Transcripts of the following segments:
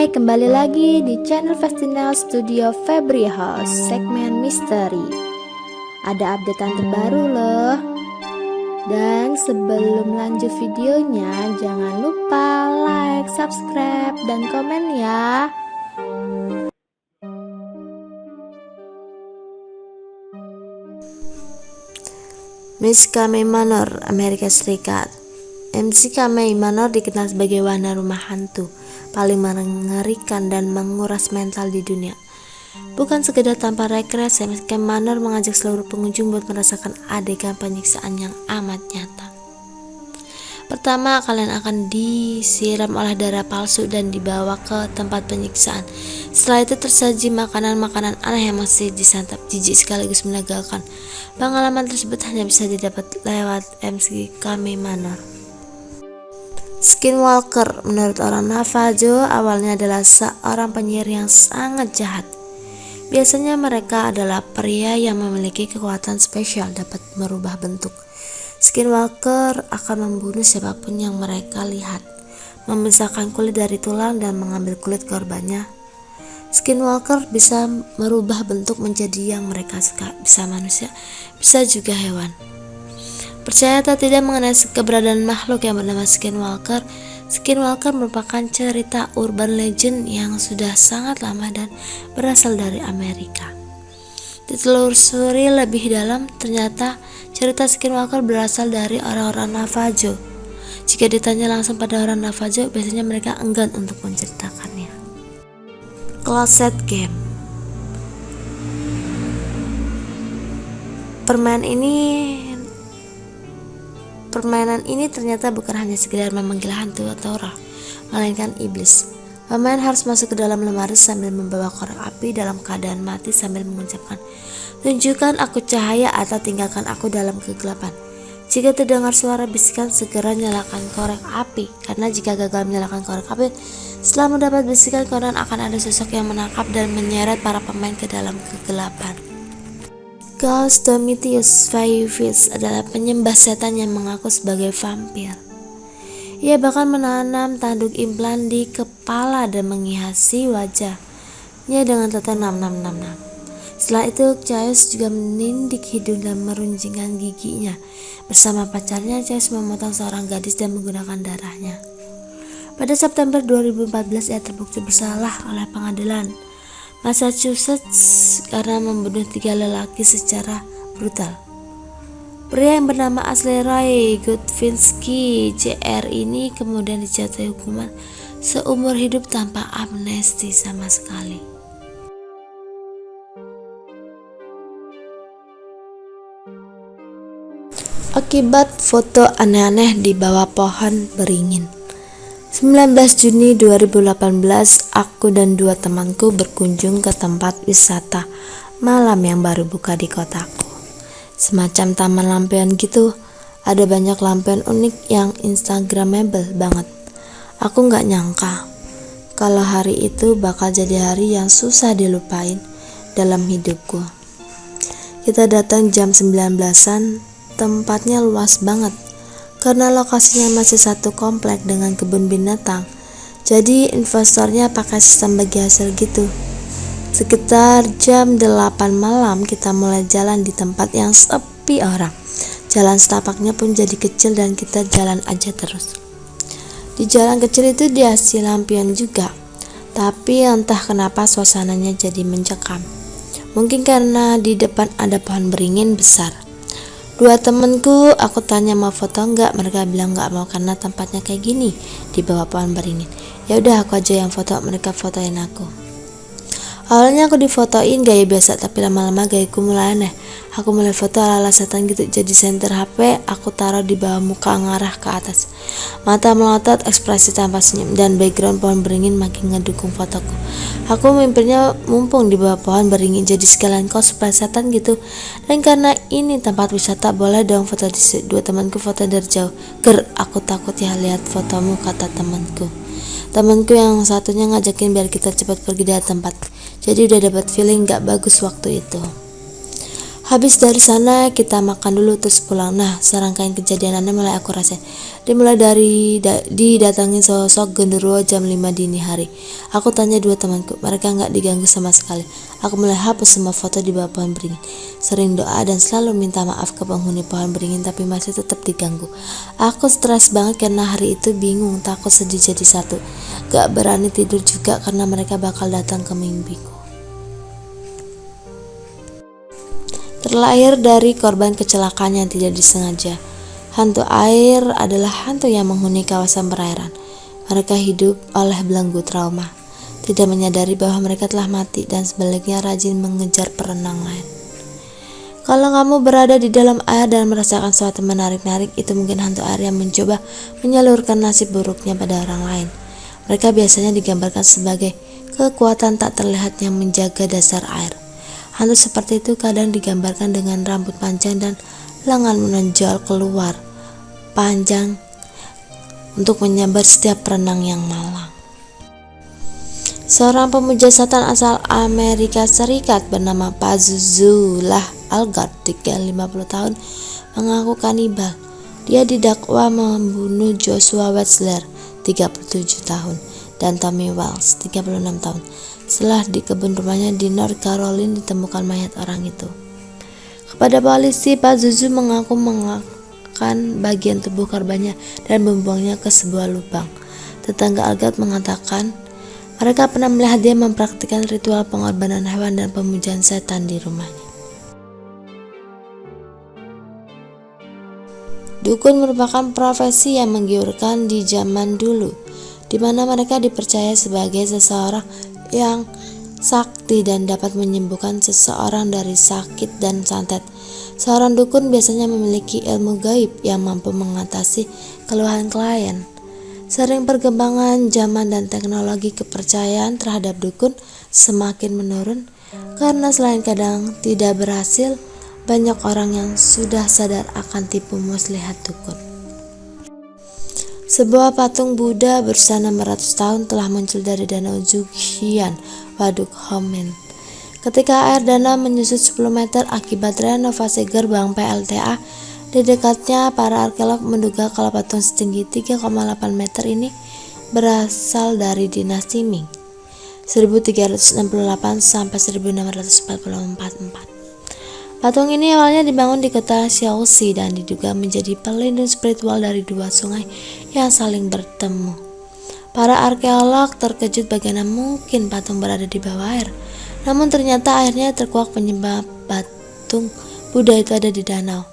kembali lagi di channel Festinel Studio Febri House, segmen misteri. Ada updatean terbaru loh. Dan sebelum lanjut videonya, jangan lupa like, subscribe, dan komen ya. Miss Kamei Manor, Amerika Serikat. MC Kamei Manor dikenal sebagai wahana rumah hantu paling mengerikan dan menguras mental di dunia. Bukan sekedar tanpa rekreasi, MC Kamei Manor mengajak seluruh pengunjung buat merasakan adegan penyiksaan yang amat nyata. Pertama, kalian akan disiram oleh darah palsu dan dibawa ke tempat penyiksaan. Setelah itu tersaji makanan-makanan aneh yang masih disantap, jijik sekaligus menegangkan. Pengalaman tersebut hanya bisa didapat lewat MC Kamei Manor. Skinwalker menurut orang Navajo awalnya adalah seorang penyihir yang sangat jahat. Biasanya mereka adalah pria yang memiliki kekuatan spesial dapat merubah bentuk. Skinwalker akan membunuh siapapun yang mereka lihat, memisahkan kulit dari tulang dan mengambil kulit korbannya. Skinwalker bisa merubah bentuk menjadi yang mereka suka, bisa manusia, bisa juga hewan. Percaya atau tidak mengenai keberadaan makhluk yang bernama Skinwalker, Skinwalker merupakan cerita urban legend yang sudah sangat lama dan berasal dari Amerika. Ditelusuri lebih dalam, ternyata cerita Skinwalker berasal dari orang-orang Navajo. Jika ditanya langsung pada orang Navajo, biasanya mereka enggan untuk menceritakannya. Closet Game. Permainan ini ternyata bukan hanya sekedar memanggil hantu atau roh, melainkan iblis. Pemain harus masuk ke dalam lemari sambil membawa korek api dalam keadaan mati sambil mengucapkan, "Tunjukkan aku cahaya atau tinggalkan aku dalam kegelapan." Jika terdengar suara bisikan, segera nyalakan korek api, karena jika gagal menyalakan korek api, setelah mendapat bisikan, konon akan ada sosok yang menangkap dan menyeret para pemain ke dalam kegelapan. Ghost Domitius Fayevis adalah penyembah setan yang mengaku sebagai vampir. Ia bahkan menanam tanduk implan di kepala dan menghiasi wajahnya dengan tata 6666. Setelah itu, Chaos juga menindik hidung dan meruncingkan giginya. Bersama pacarnya, Chaos memotong seorang gadis dan menggunakan darahnya. Pada September 2014, ia terbukti bersalah oleh pengadilan Massachusetts karena membunuh 3 lelaki secara brutal. Pria yang bernama asli Roy Gutvinsky Jr. ini kemudian dijatuhi hukuman seumur hidup tanpa amnesti sama sekali. Akibat foto aneh-aneh di bawah pohon beringin. 19 Juni 2018, aku dan 2 temanku berkunjung ke tempat wisata malam yang baru buka di kotaku. Semacam taman lampion gitu, ada banyak lampion unik yang instagramable banget. Aku gak nyangka kalau hari itu bakal jadi hari yang susah dilupain dalam hidupku. Kita datang jam 19-an, tempatnya luas banget karena lokasinya masih satu komplek dengan kebun binatang. Jadi investornya pakai sistem bagi hasil gitu. Sekitar jam 8 malam kita mulai jalan di tempat yang sepi orang. Jalan setapaknya pun jadi kecil dan kita jalan aja terus. Di jalan kecil itu dihiasi lampion juga, tapi entah kenapa suasananya jadi mencekam. Mungkin karena di depan ada pohon beringin besar. 2 temenku aku tanya mau foto enggak, mereka bilang enggak mau karena tempatnya kayak gini di bawah pohon beringin. Ya udah aku aja yang foto, mereka fotoin aku. Awalnya aku difotoin gaya biasa, tapi lama-lama gayaku mulai aneh. Aku mulai foto ala-ala setan gitu, jadi senter HP aku taruh di bawah muka ngarah ke atas. Mata melotot, ekspresi tanpa senyum, dan background pohon beringin makin ngedukung fotoku. Aku mimpinya mumpung di bawah pohon beringin jadi sekalian cosplay setan gitu. Dan karena ini tempat wisata, boleh dong foto di situ. 2 temanku foto dari jauh. Ger, aku takut ya lihat fotomu, kata temanku. Temanku yang satunya ngajakin biar kita cepat pergi dari tempat. Jadi udah dapat feeling gak bagus waktu itu. Habis dari sana kita makan dulu terus pulang. Nah, serangkaian kejadiannya mulai aku rasain. Dimulai dari didatangi sosok genderuwo jam 5 dini hari. Aku tanya dua temanku, mereka nggak diganggu sama sekali. Aku mulai hapus semua foto di bawah pohon beringin. Sering doa dan selalu minta maaf ke penghuni pohon beringin, tapi masih tetap diganggu. Aku stres banget karena hari itu bingung, takut sedih jadi satu. Gak berani tidur juga karena mereka bakal datang ke mimpiku. Terlahir dari korban kecelakaan yang tidak disengaja. Hantu air adalah hantu yang menghuni kawasan perairan. Mereka hidup oleh belenggu trauma, tidak menyadari bahwa mereka telah mati dan sebaliknya rajin mengejar perenang lain. Kalau kamu berada di dalam air dan merasakan sesuatu menarik-narik, itu mungkin hantu air yang mencoba menyalurkan nasib buruknya pada orang lain. Mereka biasanya digambarkan sebagai kekuatan tak terlihat yang menjaga dasar air. Hantu seperti itu kadang digambarkan dengan rambut panjang dan lengan menonjol keluar panjang untuk menyambar setiap perenang yang malang. Seorang pemuja setan asal Amerika Serikat bernama Pazuzulah Algard, 50 tahun, mengaku kanibal. Dia didakwa membunuh Joshua Wetzler, 37 tahun, dan Tommy Wells, 36 tahun. Setelah di kebun rumahnya di North Carolina ditemukan mayat orang itu. Kepada polisi, Pazuzu mengaku mengakan bagian tubuh korbannya dan membuangnya ke sebuah lubang. Tetangga Algard mengatakan mereka pernah melihat dia mempraktikkan ritual pengorbanan hewan dan pemujaan setan di rumahnya. Dukun merupakan profesi yang menggiurkan di zaman dulu, di mana mereka dipercaya sebagai seseorang yang sakti dan dapat menyembuhkan seseorang dari sakit dan santet. Seorang dukun biasanya memiliki ilmu gaib yang mampu mengatasi keluhan klien. Sering perkembangan zaman dan teknologi, kepercayaan terhadap dukun semakin menurun karena selain kadang tidak berhasil, banyak orang yang sudah sadar akan tipu muslihat dukun. Sebuah patung Buddha berusia 600 tahun telah muncul dari danau Zhujian, Waduk Homen. Ketika air danau menyusut 10 meter akibat renovasi gerbang PLTA di dekatnya, para arkeolog menduga kalau patung setinggi 3,8 meter ini berasal dari dinasti Ming 1368 sampai 1644. Patung ini awalnya dibangun di kota Xiaoxi dan diduga menjadi pelindung spiritual dari dua sungai yang saling bertemu. Para arkeolog terkejut bagaimana mungkin patung berada di bawah air. Namun ternyata airnya terkuak penyebab patung Buddha itu ada di danau.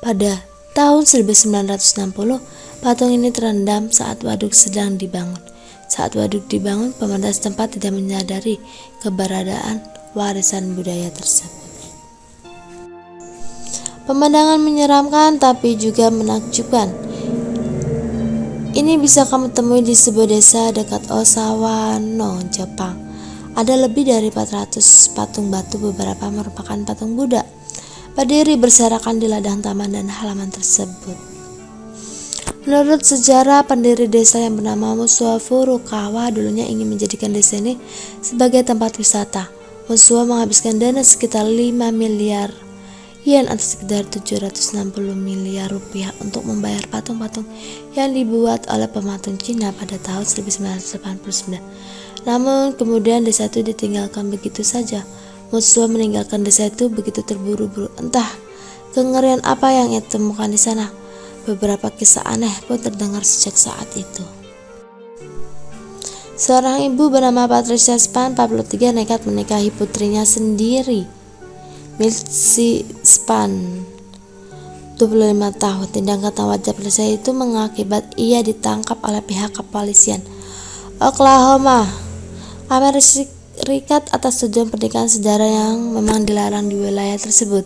Pada tahun 1960, patung ini terendam saat waduk sedang dibangun. Saat waduk dibangun, pemerintah setempat tidak menyadari keberadaan warisan budaya tersebut. Pemandangan menyeramkan tapi juga menakjubkan. Ini bisa kamu temui di sebuah desa dekat Osawa no, Jepang. Ada lebih dari 400 patung batu, beberapa merupakan patung Buddha, berdiri berserakan di ladang taman dan halaman tersebut. Menurut sejarah, pendiri desa yang bernama Musuo Furukawa dulunya ingin menjadikan desa ini sebagai tempat wisata. Musuo menghabiskan dana sekitar 5 miliar yen atau sekitar 760 miliar rupiah untuk membayar patung-patung yang dibuat oleh pematung Cina pada tahun 1989. Namun kemudian desa itu ditinggalkan begitu saja. Musuo meninggalkan desa itu begitu terburu-buru. Entah kengerian apa yang ia temukan di sana. Beberapa kisah aneh pun terdengar sejak saat itu. Seorang ibu bernama Patricia Span, 43, nekat menikahi putrinya sendiri, Milsey Span, 25 tahun. Tindakan tak wajar Patricia itu mengakibat ia ditangkap oleh pihak kepolisian Oklahoma, Amerika Serikat atas tujuan pernikahan saudara yang memang dilarang di wilayah tersebut.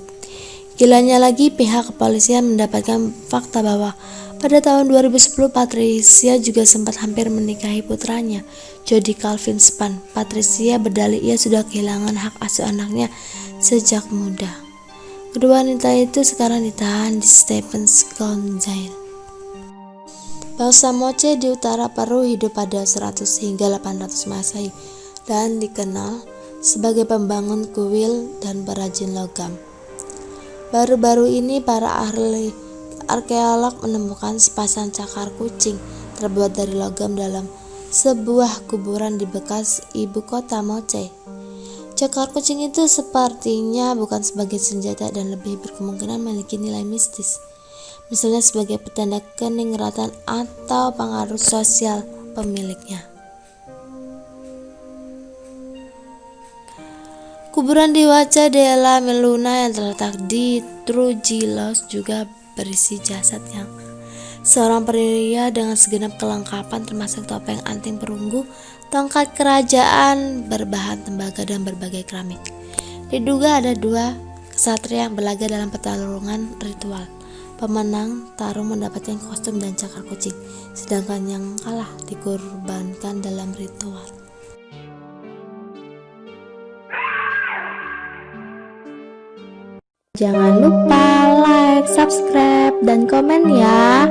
Gilanya lagi, pihak kepolisian mendapatkan fakta bahwa pada tahun 2010 Patricia juga sempat hampir menikahi putranya, Jody Calvin Span. Patricia berdalih ia sudah kehilangan hak asuh anaknya sejak muda. Kedua wanita itu sekarang ditahan di Stevens County. Bangsa Moche di utara Peru hidup pada 100 hingga 800 Masehi dan dikenal sebagai pembangun kuil dan perajin logam. Baru-baru ini para ahli arkeolog menemukan sepasang cakar kucing terbuat dari logam dalam sebuah kuburan di bekas ibu kota Moche. Cakar kucing itu sepertinya bukan sebagai senjata dan lebih berkemungkinan memiliki nilai mistis, misalnya sebagai petanda keningratan atau pengaruh sosial pemiliknya. Kuburan di Wacha della Meluna yang terletak di Trujillos juga berisi jasad yang seorang pria dengan segenap kelengkapan termasuk topeng anting perunggu, tongkat kerajaan berbahan tembaga dan berbagai keramik. Diduga ada 2 ksatria yang berlaga dalam pertarungan ritual. Pemenang tarung mendapatkan kostum dan cakar kucing, sedangkan yang kalah dikorbankan dalam ritual. Jangan lupa like, subscribe, dan komen ya.